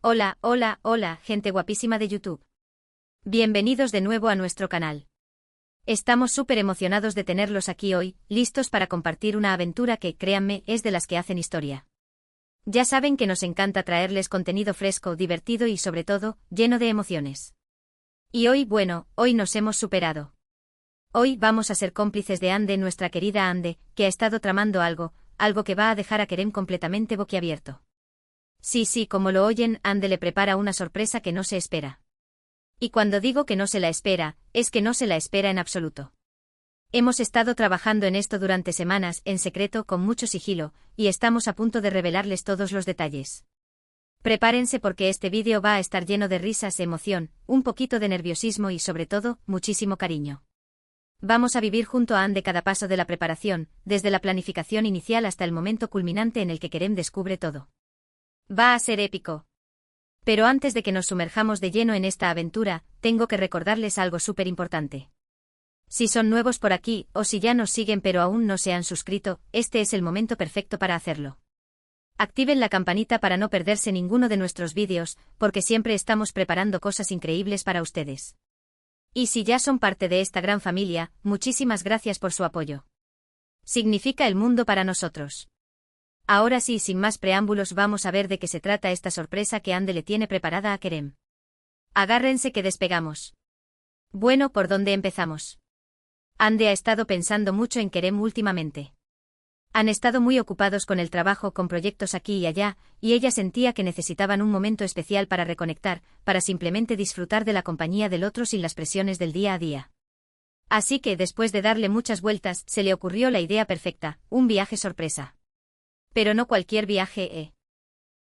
Hola, hola, hola, gente guapísima de YouTube. Bienvenidos de nuevo a nuestro canal. Estamos súper emocionados de tenerlos aquí hoy, listos para compartir una aventura que, créanme, es de las que hacen historia. Ya saben que nos encanta traerles contenido fresco, divertido y sobre todo, lleno de emociones. Y hoy, bueno, hoy nos hemos superado. Hoy vamos a ser cómplices de Ande, nuestra querida Ande, que ha estado tramando algo que va a dejar a Kerem completamente boquiabierto. Sí, como lo oyen, Ande le prepara una sorpresa que no se espera. Y cuando digo que no se la espera, es que no se la espera en absoluto. Hemos estado trabajando en esto durante semanas, en secreto, con mucho sigilo, y estamos a punto de revelarles todos los detalles. Prepárense porque este vídeo va a estar lleno de risas, emoción, un poquito de nerviosismo y sobre todo, muchísimo cariño. Vamos a vivir junto a Ande cada paso de la preparación, desde la planificación inicial hasta el momento culminante en el que Kerem descubre todo. Va a ser épico. Pero antes de que nos sumerjamos de lleno en esta aventura, tengo que recordarles algo súper importante. Si son nuevos por aquí, o si ya nos siguen pero aún no se han suscrito, este es el momento perfecto para hacerlo. Activen la campanita para no perderse ninguno de nuestros vídeos, porque siempre estamos preparando cosas increíbles para ustedes. Y si ya son parte de esta gran familia, muchísimas gracias por su apoyo. Significa el mundo para nosotros. Ahora sí, sin más preámbulos, vamos a ver de qué se trata esta sorpresa que Ande le tiene preparada a Kerem. Agárrense que despegamos. Bueno, ¿por dónde empezamos? Ande ha estado pensando mucho en Kerem últimamente. Han estado muy ocupados con el trabajo, con proyectos aquí y allá, y ella sentía que necesitaban un momento especial para reconectar, para simplemente disfrutar de la compañía del otro sin las presiones del día a día. Así que, después de darle muchas vueltas, se le ocurrió la idea perfecta, un viaje sorpresa. Pero no cualquier viaje,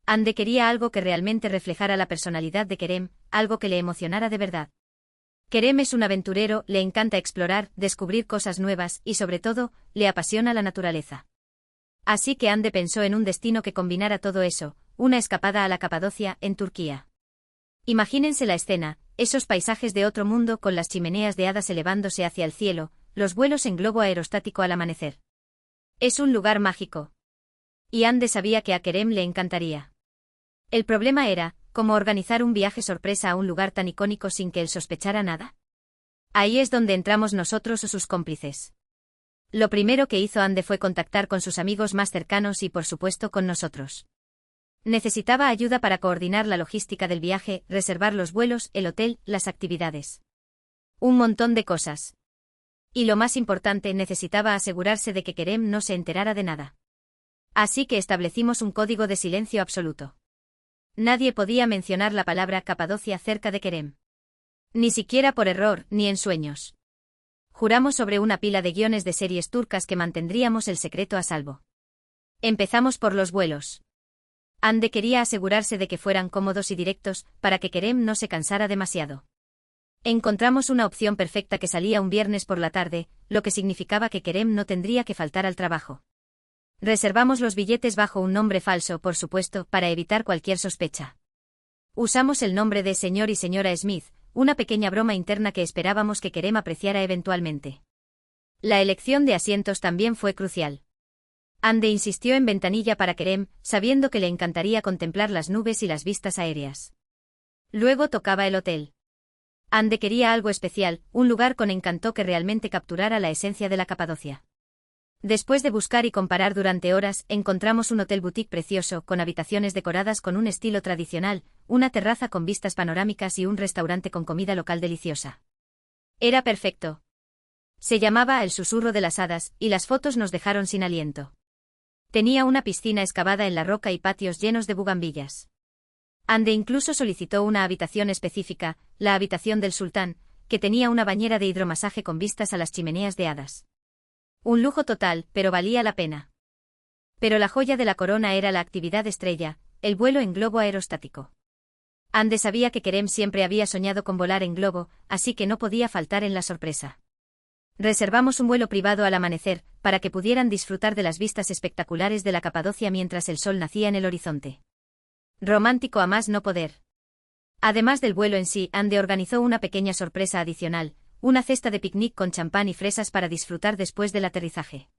Ande quería algo que realmente reflejara la personalidad de Kerem, algo que le emocionara de verdad. Kerem es un aventurero, le encanta explorar, descubrir cosas nuevas y sobre todo, le apasiona la naturaleza. Así que Ande pensó en un destino que combinara todo eso, una escapada a la Capadocia, en Turquía. Imagínense la escena, esos paisajes de otro mundo con las chimeneas de hadas elevándose hacia el cielo, los vuelos en globo aerostático al amanecer. Es un lugar mágico. Y Ande sabía que a Kerem le encantaría. El problema era, ¿cómo organizar un viaje sorpresa a un lugar tan icónico sin que él sospechara nada? Ahí es donde entramos nosotros o sus cómplices. Lo primero que hizo Ande fue contactar con sus amigos más cercanos y por supuesto con nosotros. Necesitaba ayuda para coordinar la logística del viaje, reservar los vuelos, el hotel, las actividades. Un montón de cosas. Y lo más importante, necesitaba asegurarse de que Kerem no se enterara de nada. Así que establecimos un código de silencio absoluto. Nadie podía mencionar la palabra Capadocia cerca de Kerem. Ni siquiera por error, ni en sueños. Juramos sobre una pila de guiones de series turcas que mantendríamos el secreto a salvo. Empezamos por los vuelos. Ande quería asegurarse de que fueran cómodos y directos, para que Kerem no se cansara demasiado. Encontramos una opción perfecta que salía un viernes por la tarde, lo que significaba que Kerem no tendría que faltar al trabajo. Reservamos los billetes bajo un nombre falso, por supuesto, para evitar cualquier sospecha. Usamos el nombre de señor y señora Smith, una pequeña broma interna que esperábamos que Kerem apreciara eventualmente. La elección de asientos también fue crucial. Ande insistió en ventanilla para Kerem, sabiendo que le encantaría contemplar las nubes y las vistas aéreas. Luego tocaba el hotel. Ande quería algo especial, un lugar con encanto que realmente capturara la esencia de la Capadocia. Después de buscar y comparar durante horas, encontramos un hotel boutique precioso, con habitaciones decoradas con un estilo tradicional, una terraza con vistas panorámicas y un restaurante con comida local deliciosa. Era perfecto. Se llamaba El Susurro de las Hadas, y las fotos nos dejaron sin aliento. Tenía una piscina excavada en la roca y patios llenos de bugambillas. Ande incluso solicitó una habitación específica, la habitación del sultán, que tenía una bañera de hidromasaje con vistas a las chimeneas de hadas. Un lujo total, pero valía la pena. Pero la joya de la corona era la actividad estrella, el vuelo en globo aerostático. Ande sabía que Kerem siempre había soñado con volar en globo, así que no podía faltar en la sorpresa. Reservamos un vuelo privado al amanecer, para que pudieran disfrutar de las vistas espectaculares de la Capadocia mientras el sol nacía en el horizonte. Romántico a más no poder. Además del vuelo en sí, Ande organizó una pequeña sorpresa adicional, una cesta de picnic con champán y fresas para disfrutar después del aterrizaje.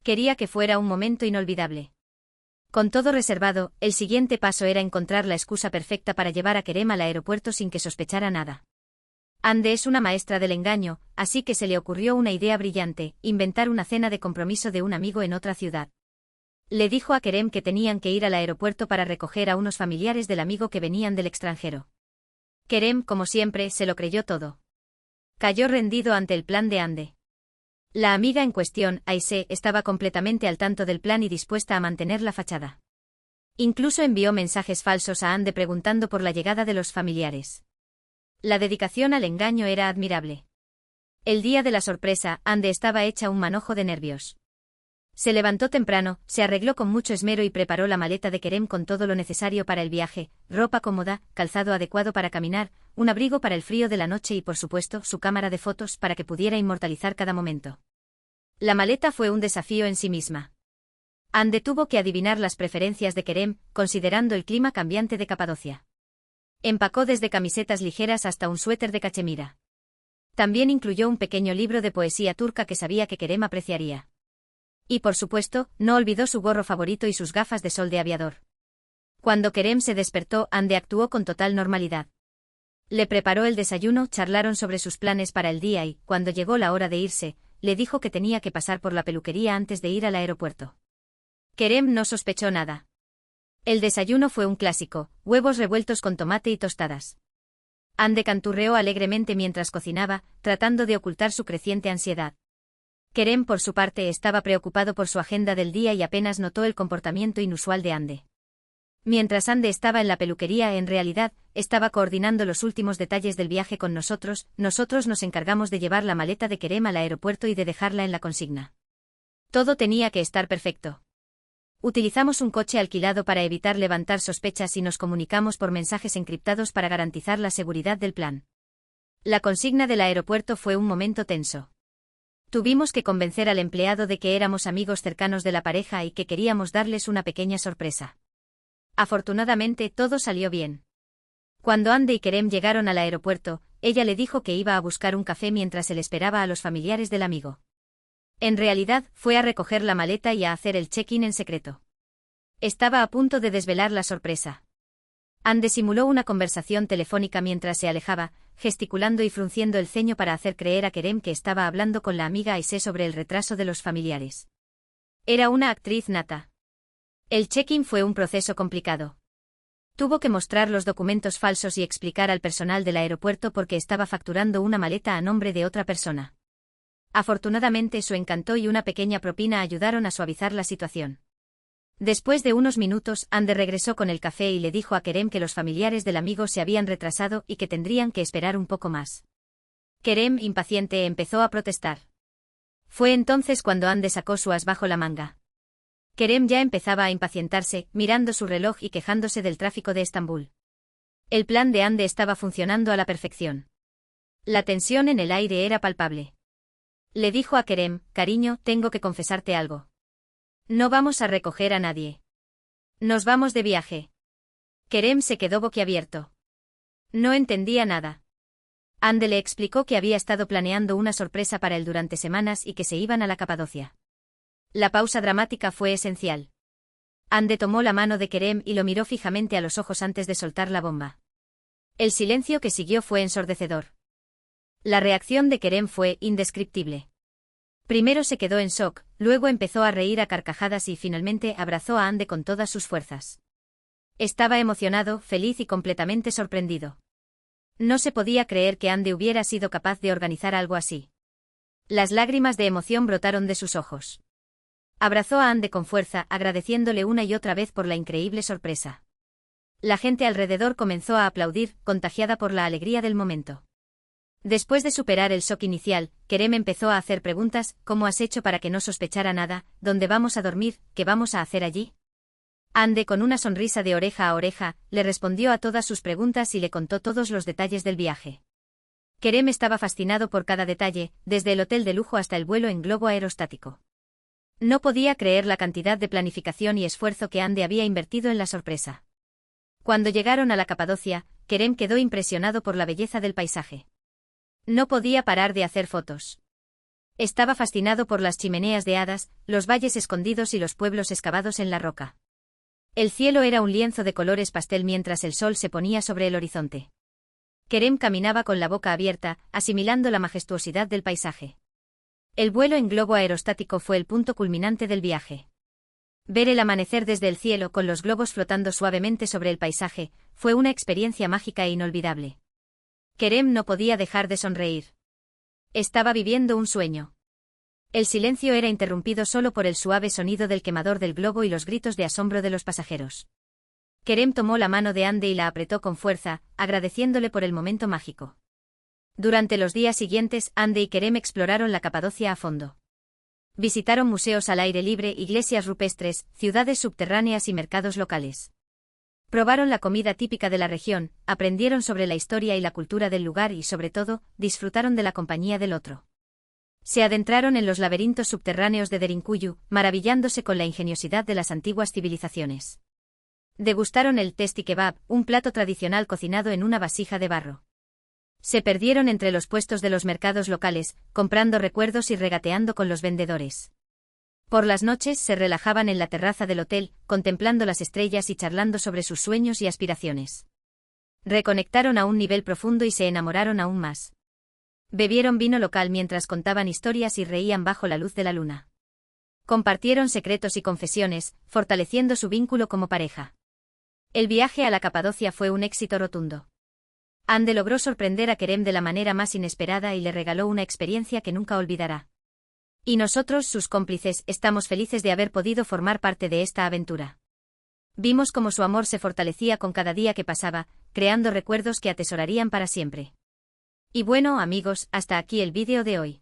Quería que fuera un momento inolvidable. Con todo reservado, el siguiente paso era encontrar la excusa perfecta para llevar a Kerem al aeropuerto sin que sospechara nada. Ande es una maestra del engaño, así que se le ocurrió una idea brillante: inventar una cena de compromiso de un amigo en otra ciudad. Le dijo a Kerem que tenían que ir al aeropuerto para recoger a unos familiares del amigo que venían del extranjero. Kerem, como siempre, se lo creyó todo. Cayó rendido ante el plan de Ande. La amiga en cuestión, Aisé, estaba completamente al tanto del plan y dispuesta a mantener la fachada. Incluso envió mensajes falsos a Ande preguntando por la llegada de los familiares. La dedicación al engaño era admirable. El día de la sorpresa, Ande estaba hecha un manojo de nervios. Se levantó temprano, se arregló con mucho esmero y preparó la maleta de Kerem con todo lo necesario para el viaje: ropa cómoda, calzado adecuado para caminar, un abrigo para el frío de la noche y por supuesto su cámara de fotos para que pudiera inmortalizar cada momento. La maleta fue un desafío en sí misma. Ande tuvo que adivinar las preferencias de Kerem, considerando el clima cambiante de Capadocia. Empacó desde camisetas ligeras hasta un suéter de cachemira. También incluyó un pequeño libro de poesía turca que sabía que Kerem apreciaría. Y por supuesto, no olvidó su gorro favorito y sus gafas de sol de aviador. Cuando Kerem se despertó, Ande actuó con total normalidad. Le preparó el desayuno, charlaron sobre sus planes para el día y, cuando llegó la hora de irse, le dijo que tenía que pasar por la peluquería antes de ir al aeropuerto. Kerem no sospechó nada. El desayuno fue un clásico: huevos revueltos con tomate y tostadas. Ande canturreó alegremente mientras cocinaba, tratando de ocultar su creciente ansiedad. Kerem, por su parte, estaba preocupado por su agenda del día y apenas notó el comportamiento inusual de Ande. Mientras Ande estaba en la peluquería, en realidad, estaba coordinando los últimos detalles del viaje con nosotros nos encargamos de llevar la maleta de Kerem al aeropuerto y de dejarla en la consigna. Todo tenía que estar perfecto. Utilizamos un coche alquilado para evitar levantar sospechas y nos comunicamos por mensajes encriptados para garantizar la seguridad del plan. La consigna del aeropuerto fue un momento tenso. Tuvimos que convencer al empleado de que éramos amigos cercanos de la pareja y que queríamos darles una pequeña sorpresa. Afortunadamente, todo salió bien. Cuando Ande y Kerem llegaron al aeropuerto, ella le dijo que iba a buscar un café mientras él esperaba a los familiares del amigo. En realidad, fue a recoger la maleta y a hacer el check-in en secreto. Estaba a punto de desvelar la sorpresa. Ande simuló una conversación telefónica mientras se alejaba, gesticulando y frunciendo el ceño para hacer creer a Kerem que estaba hablando con la amiga Aisé sobre el retraso de los familiares. Era una actriz nata. El check-in fue un proceso complicado. Tuvo que mostrar los documentos falsos y explicar al personal del aeropuerto por qué estaba facturando una maleta a nombre de otra persona. Afortunadamente, su encanto y una pequeña propina ayudaron a suavizar la situación. Después de unos minutos, Ande regresó con el café y le dijo a Kerem que los familiares del amigo se habían retrasado y que tendrían que esperar un poco más. Kerem, impaciente, empezó a protestar. Fue entonces cuando Ande sacó su as bajo la manga. Kerem ya empezaba a impacientarse, mirando su reloj y quejándose del tráfico de Estambul. El plan de Ande estaba funcionando a la perfección. La tensión en el aire era palpable. Le dijo a Kerem: cariño, tengo que confesarte algo. No vamos a recoger a nadie. Nos vamos de viaje. Kerem se quedó boquiabierto. No entendía nada. Ande le explicó que había estado planeando una sorpresa para él durante semanas y que se iban a la Capadocia. La pausa dramática fue esencial. Ande tomó la mano de Kerem y lo miró fijamente a los ojos antes de soltar la bomba. El silencio que siguió fue ensordecedor. La reacción de Kerem fue indescriptible. Primero se quedó en shock, luego empezó a reír a carcajadas y finalmente abrazó a Ande con todas sus fuerzas. Estaba emocionado, feliz y completamente sorprendido. No se podía creer que Ande hubiera sido capaz de organizar algo así. Las lágrimas de emoción brotaron de sus ojos. Abrazó a Ande con fuerza, agradeciéndole una y otra vez por la increíble sorpresa. La gente alrededor comenzó a aplaudir, contagiada por la alegría del momento. Después de superar el shock inicial, Kerem empezó a hacer preguntas: ¿cómo has hecho para que no sospechara nada? ¿Dónde vamos a dormir? ¿Qué vamos a hacer allí? Ande, con una sonrisa de oreja a oreja, le respondió a todas sus preguntas y le contó todos los detalles del viaje. Kerem estaba fascinado por cada detalle, desde el hotel de lujo hasta el vuelo en globo aerostático. No podía creer la cantidad de planificación y esfuerzo que Ande había invertido en la sorpresa. Cuando llegaron a la Capadocia, Kerem quedó impresionado por la belleza del paisaje. No podía parar de hacer fotos. Estaba fascinado por las chimeneas de hadas, los valles escondidos y los pueblos excavados en la roca. El cielo era un lienzo de colores pastel mientras el sol se ponía sobre el horizonte. Kerem caminaba con la boca abierta, asimilando la majestuosidad del paisaje. El vuelo en globo aerostático fue el punto culminante del viaje. Ver el amanecer desde el cielo con los globos flotando suavemente sobre el paisaje, fue una experiencia mágica e inolvidable. Kerem no podía dejar de sonreír. Estaba viviendo un sueño. El silencio era interrumpido solo por el suave sonido del quemador del globo y los gritos de asombro de los pasajeros. Kerem tomó la mano de Andy y la apretó con fuerza, agradeciéndole por el momento mágico. Durante los días siguientes, Andy y Kerem exploraron la Capadocia a fondo. Visitaron museos al aire libre, iglesias rupestres, ciudades subterráneas y mercados locales. Probaron la comida típica de la región, aprendieron sobre la historia y la cultura del lugar y, sobre todo, disfrutaron de la compañía del otro. Se adentraron en los laberintos subterráneos de Derinkuyu, maravillándose con la ingeniosidad de las antiguas civilizaciones. Degustaron el testi kebab, un plato tradicional cocinado en una vasija de barro. Se perdieron entre los puestos de los mercados locales, comprando recuerdos y regateando con los vendedores. Por las noches se relajaban en la terraza del hotel, contemplando las estrellas y charlando sobre sus sueños y aspiraciones. Reconectaron a un nivel profundo y se enamoraron aún más. Bebieron vino local mientras contaban historias y reían bajo la luz de la luna. Compartieron secretos y confesiones, fortaleciendo su vínculo como pareja. El viaje a la Capadocia fue un éxito rotundo. Ande logró sorprender a Kerem de la manera más inesperada y le regaló una experiencia que nunca olvidará. Y nosotros, sus cómplices, estamos felices de haber podido formar parte de esta aventura. Vimos cómo su amor se fortalecía con cada día que pasaba, creando recuerdos que atesorarían para siempre. Y bueno, amigos, hasta aquí el vídeo de hoy.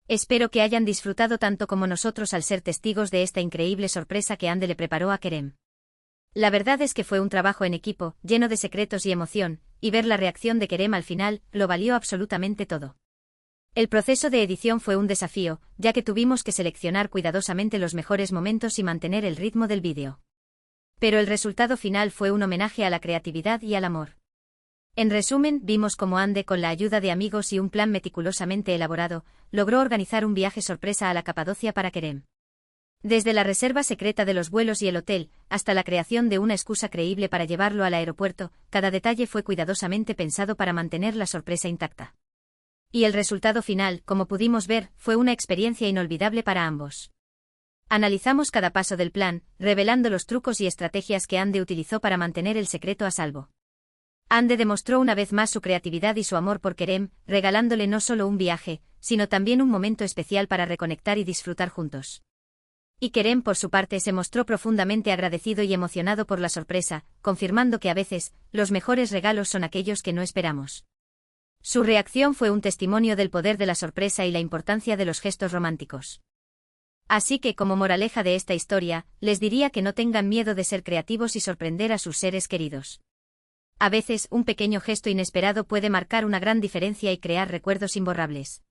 Espero que hayan disfrutado tanto como nosotros al ser testigos de esta increíble sorpresa que Ande le preparó a Kerem. La verdad es que fue un trabajo en equipo, lleno de secretos y emoción, y ver la reacción de Kerem al final, lo valió absolutamente todo. El proceso de edición fue un desafío, ya que tuvimos que seleccionar cuidadosamente los mejores momentos y mantener el ritmo del vídeo. Pero el resultado final fue un homenaje a la creatividad y al amor. En resumen, vimos cómo Ande, con la ayuda de amigos y un plan meticulosamente elaborado, logró organizar un viaje sorpresa a la Capadocia para Kerem. Desde la reserva secreta de los vuelos y el hotel, hasta la creación de una excusa creíble para llevarlo al aeropuerto, cada detalle fue cuidadosamente pensado para mantener la sorpresa intacta. Y el resultado final, como pudimos ver, fue una experiencia inolvidable para ambos. Analizamos cada paso del plan, revelando los trucos y estrategias que Ande utilizó para mantener el secreto a salvo. Ande demostró una vez más su creatividad y su amor por Kerem, regalándole no solo un viaje, sino también un momento especial para reconectar y disfrutar juntos. Y Kerem, por su parte, se mostró profundamente agradecido y emocionado por la sorpresa, confirmando que a veces, los mejores regalos son aquellos que no esperamos. Su reacción fue un testimonio del poder de la sorpresa y la importancia de los gestos románticos. Así que, como moraleja de esta historia, les diría que no tengan miedo de ser creativos y sorprender a sus seres queridos. A veces, un pequeño gesto inesperado puede marcar una gran diferencia y crear recuerdos imborrables.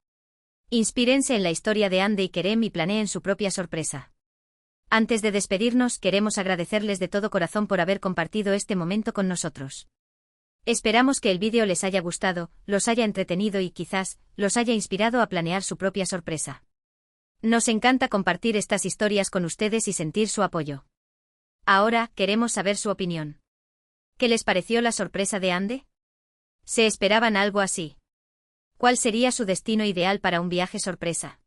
Inspírense en la historia de Ande y Kerem y planeen su propia sorpresa. Antes de despedirnos, queremos agradecerles de todo corazón por haber compartido este momento con nosotros. Esperamos que el vídeo les haya gustado, los haya entretenido y quizás, los haya inspirado a planear su propia sorpresa. Nos encanta compartir estas historias con ustedes y sentir su apoyo. Ahora, queremos saber su opinión. ¿Qué les pareció la sorpresa de Ande? ¿Se esperaban algo así? ¿Cuál sería su destino ideal para un viaje sorpresa?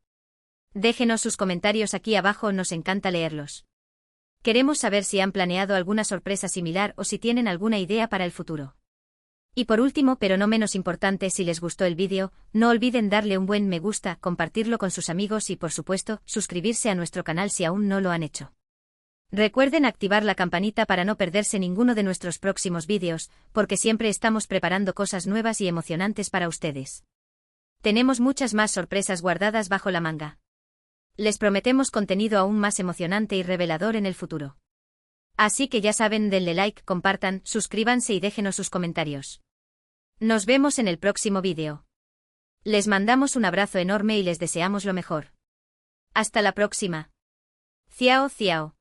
Déjenos sus comentarios aquí abajo, nos encanta leerlos. Queremos saber si han planeado alguna sorpresa similar o si tienen alguna idea para el futuro. Y por último, pero no menos importante, si les gustó el vídeo, no olviden darle un buen me gusta, compartirlo con sus amigos y, por supuesto, suscribirse a nuestro canal si aún no lo han hecho. Recuerden activar la campanita para no perderse ninguno de nuestros próximos vídeos, porque siempre estamos preparando cosas nuevas y emocionantes para ustedes. Tenemos muchas más sorpresas guardadas bajo la manga. Les prometemos contenido aún más emocionante y revelador en el futuro. Así que ya saben, denle like, compartan, suscríbanse y déjenos sus comentarios. Nos vemos en el próximo vídeo. Les mandamos un abrazo enorme y les deseamos lo mejor. Hasta la próxima. Ciao, ciao.